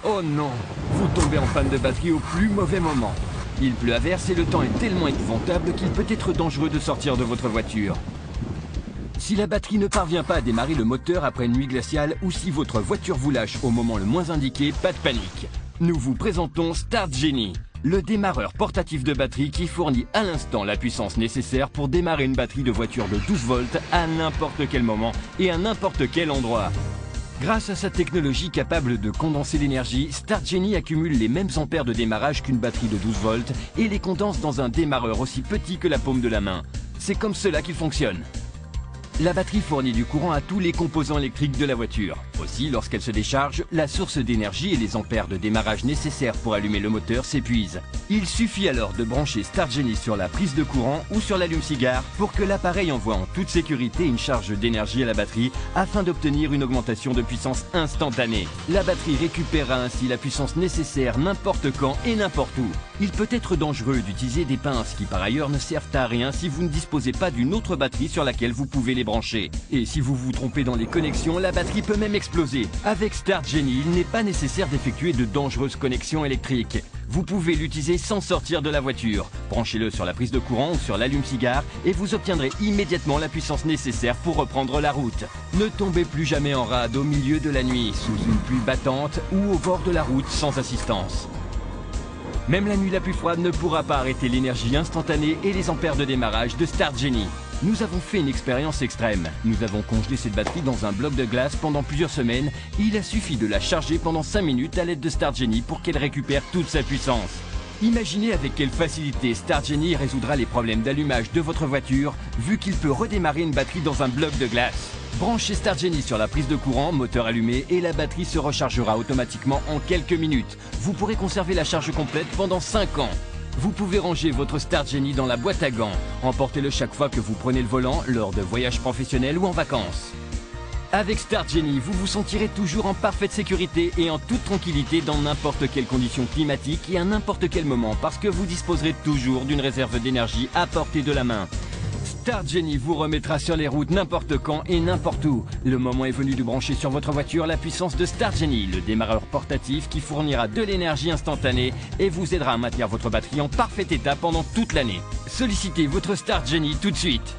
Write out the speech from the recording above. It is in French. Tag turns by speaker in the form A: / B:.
A: Oh non, vous tombez en panne de batterie au plus mauvais moment. Il pleut à verse et le temps est tellement épouvantable qu'il peut être dangereux de sortir de votre voiture. Si la batterie ne parvient pas à démarrer le moteur après une nuit glaciale ou si votre voiture vous lâche au moment le moins indiqué, pas de panique. Nous vous présentons Start Genie, le démarreur portatif de batterie qui fournit à l'instant la puissance nécessaire pour démarrer une batterie de voiture de 12 volts à n'importe quel moment et à n'importe quel endroit. Grâce à sa technologie capable de condenser l'énergie, Start Genie accumule les mêmes ampères de démarrage qu'une batterie de 12 volts et les condense dans un démarreur aussi petit que la paume de la main. C'est comme cela qu'il fonctionne. La batterie fournit du courant à tous les composants électriques de la voiture. Aussi, lorsqu'elle se décharge, la source d'énergie et les ampères de démarrage nécessaires pour allumer le moteur s'épuisent. Il suffit alors de brancher Start Genie sur la prise de courant ou sur l'allume-cigare pour que l'appareil envoie en toute sécurité une charge d'énergie à la batterie afin d'obtenir une augmentation de puissance instantanée. La batterie récupérera ainsi la puissance nécessaire n'importe quand et n'importe où. Il peut être dangereux d'utiliser des pinces qui par ailleurs ne servent à rien si vous ne disposez pas d'une autre batterie sur laquelle vous pouvez les brancher. Et si vous vous trompez dans les connexions, la batterie peut même exploser. Avec Start Genie, il n'est pas nécessaire d'effectuer de dangereuses connexions électriques. Vous pouvez l'utiliser sans sortir de la voiture. Branchez-le sur la prise de courant ou sur l'allume-cigare et vous obtiendrez immédiatement la puissance nécessaire pour reprendre la route. Ne tombez plus jamais en rade au milieu de la nuit, sous une pluie battante ou au bord de la route sans assistance. Même la nuit la plus froide ne pourra pas arrêter l'énergie instantanée et les ampères de démarrage de Start Genie. Nous avons fait une expérience extrême. Nous avons congelé cette batterie dans un bloc de glace pendant plusieurs semaines et il a suffi de la charger pendant 5 minutes à l'aide de Start Genie pour qu'elle récupère toute sa puissance. Imaginez avec quelle facilité Start Genie résoudra les problèmes d'allumage de votre voiture vu qu'il peut redémarrer une batterie dans un bloc de glace. Branchez Start Genie sur la prise de courant, moteur allumé et la batterie se rechargera automatiquement en quelques minutes. Vous pourrez conserver la charge complète pendant 5 ans. Vous pouvez ranger votre Start Genie dans la boîte à gants. Emportez-le chaque fois que vous prenez le volant, lors de voyages professionnels ou en vacances. Avec Start Genie, vous vous sentirez toujours en parfaite sécurité et en toute tranquillité dans n'importe quelle condition climatique et à n'importe quel moment parce que vous disposerez toujours d'une réserve d'énergie à portée de la main. Start Genie vous remettra sur les routes n'importe quand et n'importe où. Le moment est venu de brancher sur votre voiture la puissance de Start Genie, le démarreur portatif qui fournira de l'énergie instantanée et vous aidera à maintenir votre batterie en parfait état pendant toute l'année. Sollicitez votre Start Genie tout de suite.